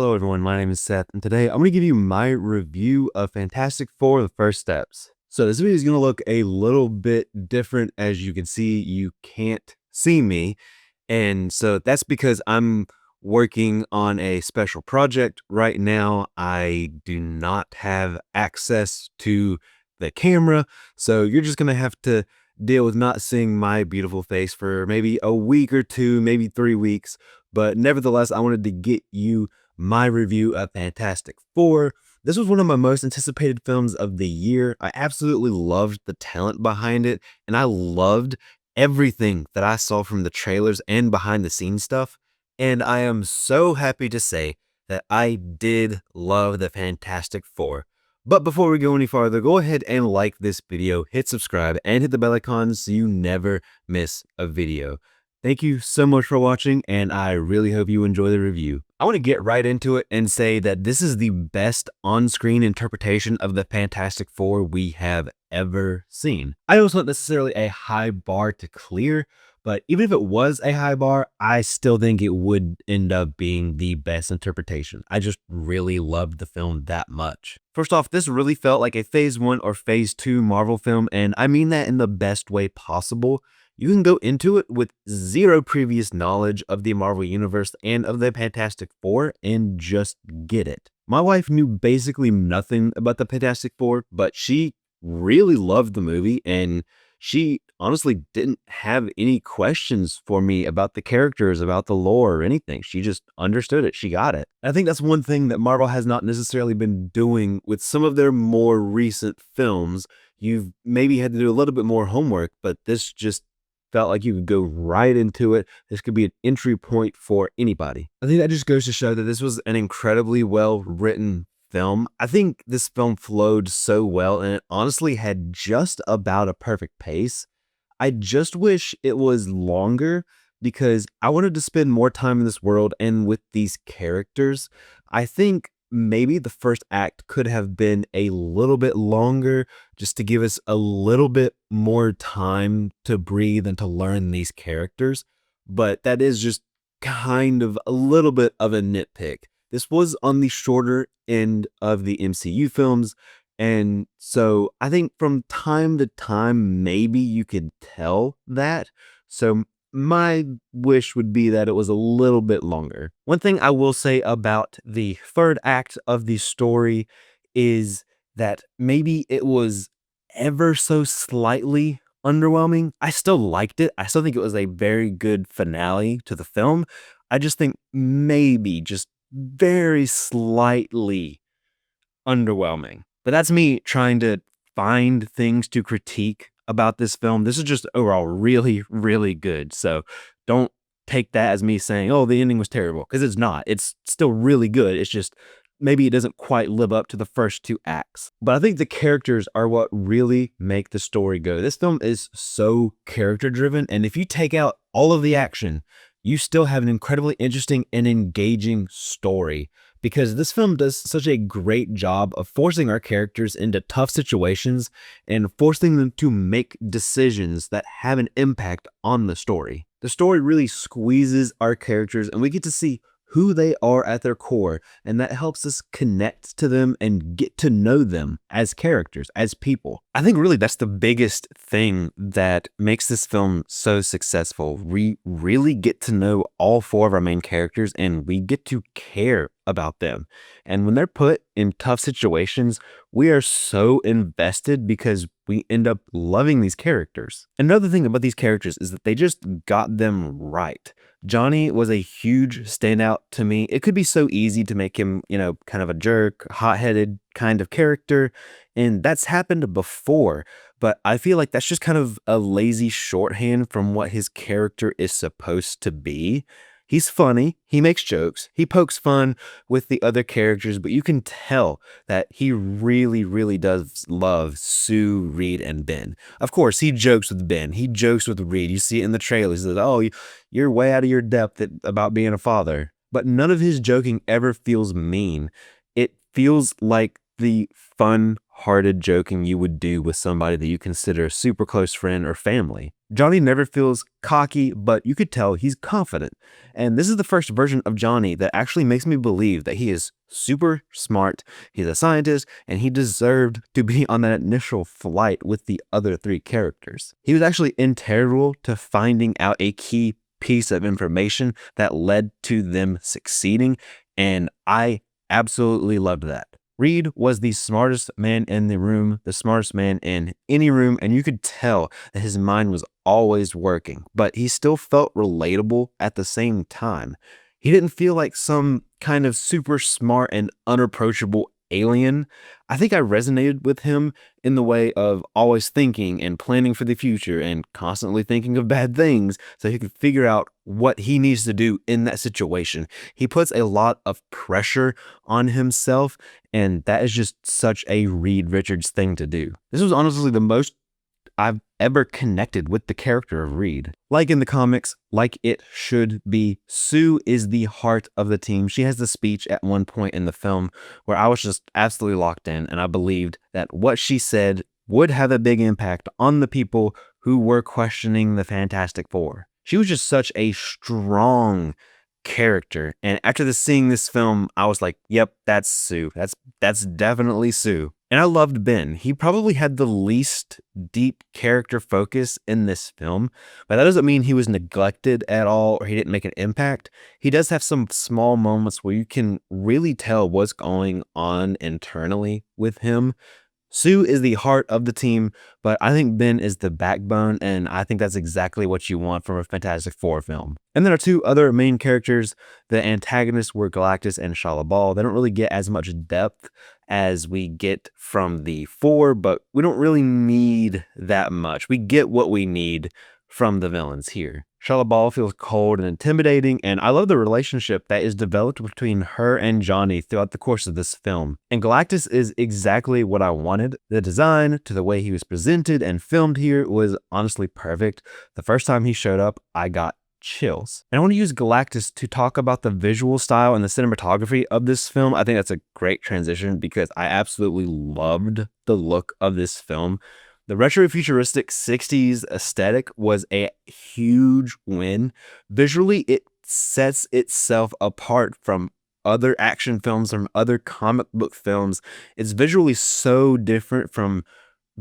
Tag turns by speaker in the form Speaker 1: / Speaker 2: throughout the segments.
Speaker 1: Hello everyone, my name is Seth, and today I'm going to give you my review of Fantastic Four: The First Steps. So this video is going to look a little bit different. As you can see, you can't see me, and so that's because I'm working on a special project right now. I do not have access to the camera, so you're just going to have to deal with not seeing my beautiful face for maybe a week or two, maybe 3 weeks. But nevertheless, I wanted to get you my review of Fantastic Four. This was one of my most anticipated films of the year. I absolutely loved the talent behind it, and I loved everything that I saw from the trailers and behind the scenes stuff. And I am so happy to say that I did love the Fantastic Four. But before we go any farther, go ahead and like this video, hit subscribe, and hit the bell icon so you never miss a video. Thank you so much for watching, and I really hope you enjoy the review. I want to get right into it and say that this is the best on-screen interpretation of the Fantastic Four we have ever seen. I know it's not necessarily a high bar to clear, but even if it was a high bar, I still think it would end up being the best interpretation. I just really loved the film that much. First off, this really felt like a Phase 1 or Phase 2 Marvel film, and I mean that in the best way possible. You can go into it with zero previous knowledge of the Marvel Universe and of the Fantastic Four and just get it. My wife knew basically nothing about the Fantastic Four, but she really loved the movie, and she honestly didn't have any questions for me about the characters, about the lore, or anything. She just understood it. She got it. I think that's one thing that Marvel has not necessarily been doing with some of their more recent films. You've maybe had to do a little bit more homework, but this just felt like you could go right into it. This could be an entry point for anybody. I think that just goes to show that this was an incredibly well-written film. I think this film flowed so well, and it honestly had just about a perfect pace. I just wish it was longer because I wanted to spend more time in this world and with these characters. I think maybe the first act could have been a little bit longer just to give us a little bit more time to breathe and to learn these characters. But that is just kind of a little bit of a nitpick. This was on the shorter end of the MCU films, and so I think from time to time, maybe you could tell that. So my wish would be that it was a little bit longer. One thing I will say about the third act of the story is that maybe it was ever so slightly underwhelming. I still liked it. I still think it was a very good finale to the film. I just think maybe just very slightly underwhelming. But that's me trying to find things to critique about this film. This is just overall really, really good. So don't take that as me saying, oh, the ending was terrible, because it's not. It's still really good. It's just maybe it doesn't quite live up to the first two acts. But I think the characters are what really make the story go. This film is so character driven, and if you take out all of the action, you still have an incredibly interesting and engaging story, because this film does such a great job of forcing our characters into tough situations and forcing them to make decisions that have an impact on the story. The story really squeezes our characters, and we get to see who they are at their core, and that helps us connect to them and get to know them as characters, as people. I think really that's the biggest thing that makes this film so successful. We really get to know all four of our main characters, and we get to care about them. And when they're put in tough situations, we are so invested because we end up loving these characters. Another thing about these characters is that they just got them right. Johnny was a huge standout to me. It could be so easy to make him, kind of a jerk, hot-headed kind of character, and that's happened before, but I feel like that's just kind of a lazy shorthand from what his character is supposed to be. He's funny, he makes jokes, he pokes fun with the other characters, but you can tell that he really, really does love Sue, Reed, and Ben. Of course, he jokes with Ben, he jokes with Reed. You see it in the trailers. He says, oh, you're way out of your depth about being a father. But none of his joking ever feels mean. It feels like the fun, light-hearted joking you would do with somebody that you consider a super close friend or family. Johnny never feels cocky, but you could tell he's confident. And this is the first version of Johnny that actually makes me believe that he is super smart, he's a scientist, and he deserved to be on that initial flight with the other three characters. He was actually integral to finding out a key piece of information that led to them succeeding, and I absolutely loved that. Reed was the smartest man in the room, the smartest man in any room, and you could tell that his mind was always working, but he still felt relatable at the same time. He didn't feel like some kind of super smart and unapproachable alien. I think I resonated with him in the way of always thinking and planning for the future and constantly thinking of bad things so he can figure out what he needs to do in that situation. He puts a lot of pressure on himself, and that is just such a Reed Richards thing to do. This was honestly the most I've ever connected with the character of Reed. Like in the comics, like it should be, Sue is the heart of the team. She has the speech at one point in the film where I was just absolutely locked in, and I believed that what she said would have a big impact on the people who were questioning the Fantastic Four. She was just such a strong character, and after seeing this film, I was like, yep, that's Sue. That's definitely Sue. And I loved Ben. He probably had the least deep character focus in this film, but that doesn't mean he was neglected at all or he didn't make an impact. He does have some small moments where you can really tell what's going on internally with him. Sue is the heart of the team, but I think Ben is the backbone, and I think that's exactly what you want from a Fantastic Four film. And there are two other main characters. The antagonists were Galactus and Shalla-Bal. They don't really get as much depth as we get from the four, but we don't really need that much. We get what we need from the villains here. Shalla-Bal feels cold and intimidating, and I love the relationship that is developed between her and Johnny throughout the course of this film. And Galactus is exactly what I wanted. The design to the way he was presented and filmed here was honestly perfect. The first time he showed up, I got chills. And I want to use Galactus to talk about the visual style and the cinematography of this film. I think that's a great transition because I absolutely loved the look of this film. The retro-futuristic 60s aesthetic was a huge win. Visually, it sets itself apart from other action films, from other comic book films. It's visually so different from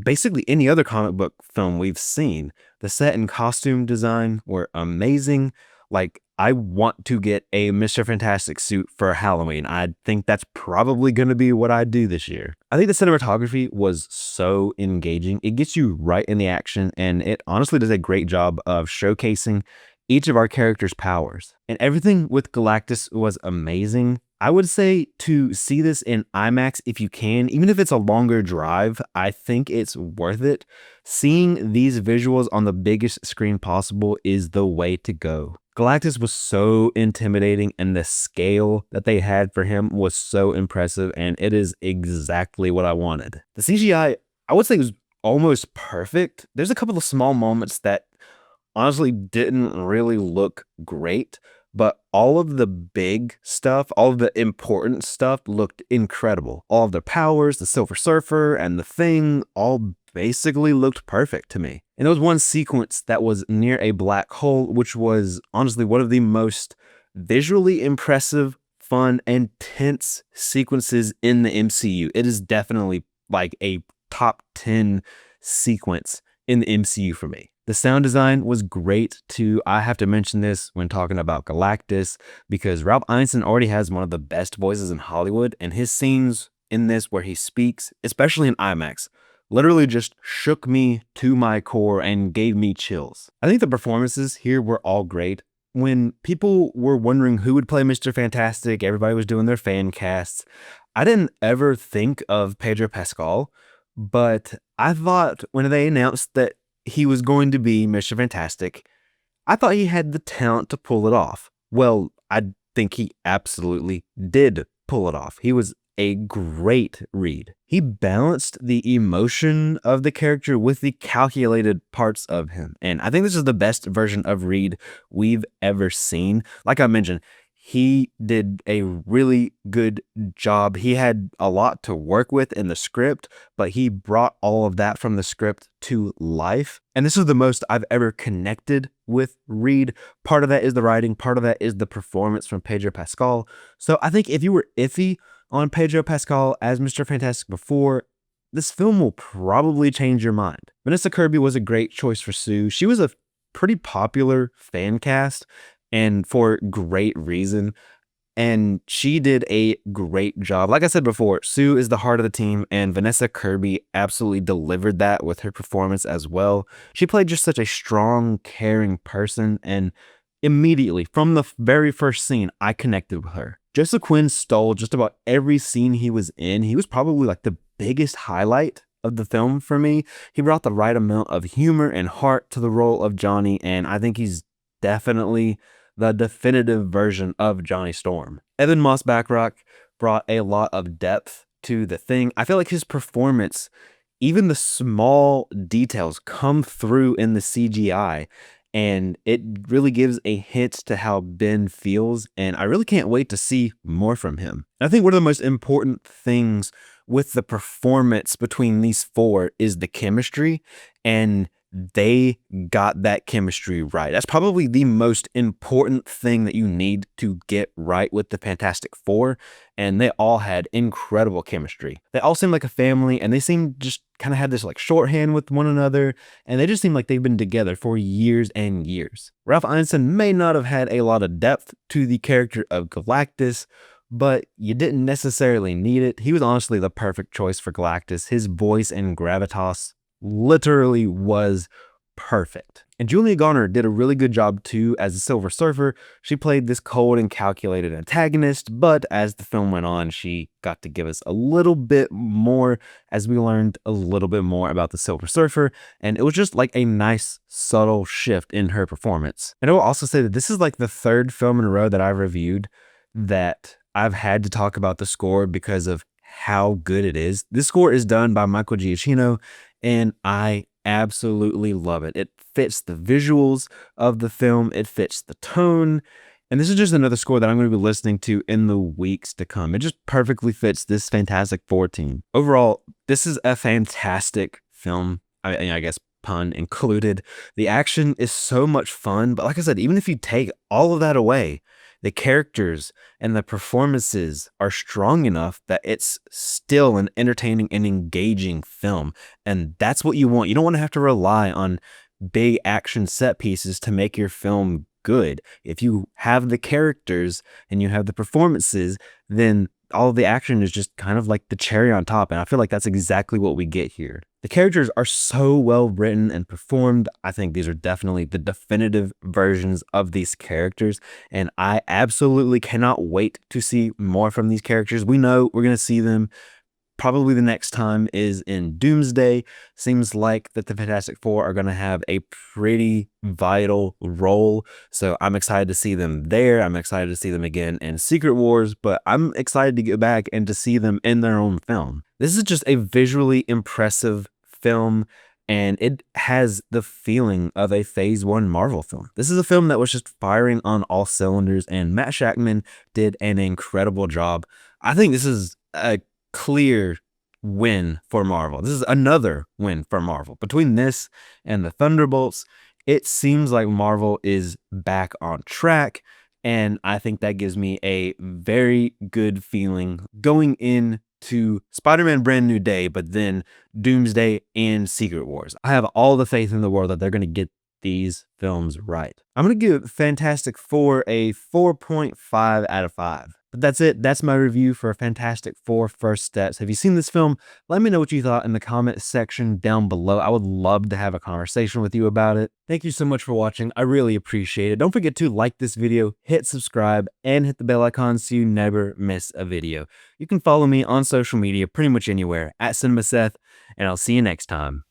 Speaker 1: basically any other comic book film we've seen. The set and costume design were amazing. Like, I want to get a Mr. Fantastic suit for Halloween. I think that's probably going to be what I do this year. I think the cinematography was so engaging. It gets you right in the action, and it honestly does a great job of showcasing each of our characters' powers. And everything with Galactus was amazing. I would say to see this in IMAX if you can, even if it's a longer drive, I think it's worth it. Seeing these visuals on the biggest screen possible is the way to go. Galactus was so intimidating, and the scale that they had for him was so impressive, and it is exactly what I wanted. The CGI, I would say, was almost perfect. There's a couple of small moments that honestly didn't really look great, but all of the big stuff, all of the important stuff looked incredible. All of the powers, the Silver Surfer, and the Thing all basically looked perfect to me. And there was one sequence that was near a black hole, which was honestly one of the most visually impressive, fun, and tense sequences in the MCU. It is definitely like a top 10 sequence in the MCU for me. The sound design was great too. I have to mention this when talking about Galactus because Ralph Ineson already has one of the best voices in Hollywood, and his scenes in this where he speaks, especially in IMAX, literally just shook me to my core and gave me chills. I think the performances here were all great. When people were wondering who would play Mr. Fantastic, everybody was doing their fan casts. I didn't ever think of Pedro Pascal, but I thought when they announced that he was going to be Mr. Fantastic, I thought he had the talent to pull it off. Well, I think he absolutely did pull it off. He was a great Reed. He balanced the emotion of the character with the calculated parts of him. And I think this is the best version of Reed we've ever seen. Like I mentioned, he did a really good job. He had a lot to work with in the script, but he brought all of that from the script to life. And this is the most I've ever connected with Reed. Part of that is the writing, part of that is the performance from Pedro Pascal. So I think if you were iffy on Pedro Pascal as Mr. Fantastic before, this film will probably change your mind. Vanessa Kirby was a great choice for Sue. She was a pretty popular fan cast, and for great reason. And she did a great job. Like I said before, Sue is the heart of the team, and Vanessa Kirby absolutely delivered that with her performance as well. She played just such a strong, caring person, and immediately, from the very first scene, I connected with her. Joseph Quinn stole just about every scene he was in. He was probably like the biggest highlight of the film for me. He brought the right amount of humor and heart to the role of Johnny, and I think he's definitely the definitive version of Johnny Storm. Evan Moss-Bachrach brought a lot of depth to the thing. I feel like his performance, even the small details, come through in the CGI, and it really gives a hint to how Ben feels, and I really can't wait to see more from him. I think one of the most important things with the performance between these four is the chemistry, and they got that chemistry right. That's probably the most important thing that you need to get right with the Fantastic Four, and they all had incredible chemistry. They all seemed like a family, and they seemed just kind of had this like shorthand with one another, and they just seem like they've been together for years and years. Ralph Ineson may not have had a lot of depth to the character of Galactus, but you didn't necessarily need it. He was honestly the perfect choice for Galactus. His voice and gravitas literally was perfect. And Julia Garner did a really good job too as the Silver Surfer. She played this cold and calculated antagonist, but as the film went on, she got to give us a little bit more as we learned a little bit more about the Silver Surfer, and it was just like a nice subtle shift in her performance. And I will also say that this is like the third film in a row that I've reviewed that I've had to talk about the score because of how good it is. This score is done by Michael Giacchino, and I absolutely love it. It fits the visuals of the film, it fits the tone, and this is just another score that I'm going to be listening to in the weeks to come. It just perfectly fits this Fantastic Four team. Overall, this is a fantastic film. I guess pun included. The action is so much fun, but like I said, even if you take all of that away, the characters and the performances are strong enough that it's still an entertaining and engaging film. And that's what you want. You don't want to have to rely on big action set pieces to make your film good. If you have the characters and you have the performances, then all of the action is just kind of like the cherry on top. And I feel like that's exactly what we get here. The characters are so well written and performed. I think these are definitely the definitive versions of these characters, and I absolutely cannot wait to see more from these characters. We know we're going to see them. Probably the next time is in Doomsday. Seems like that the Fantastic Four are going to have a pretty vital role. So I'm excited to see them there. I'm excited to see them again in Secret Wars, but I'm excited to get back and to see them in their own film. This is just a visually impressive film, and it has the feeling of a Phase 1 Marvel film. This is a film that was just firing on all cylinders, and Matt Shakman did an incredible job. I think this is a clear win for Marvel. This is another win for Marvel. Between this and the Thunderbolts, it seems like Marvel is back on track, and I think that gives me a very good feeling going into Spider-Man Brand New Day, but then Doomsday and Secret Wars. I have all the faith in the world that they're going to get these films right. I'm going to give Fantastic Four a 4.5 out of 5. But that's it. That's my review for Fantastic Four First Steps. Have you seen this film? Let me know what you thought in the comment section down below. I would love to have a conversation with you about it. Thank you so much for watching. I really appreciate it. Don't forget to like this video, hit subscribe, and hit the bell icon so you never miss a video. You can follow me on social media pretty much anywhere at CinemaSeth, and I'll see you next time.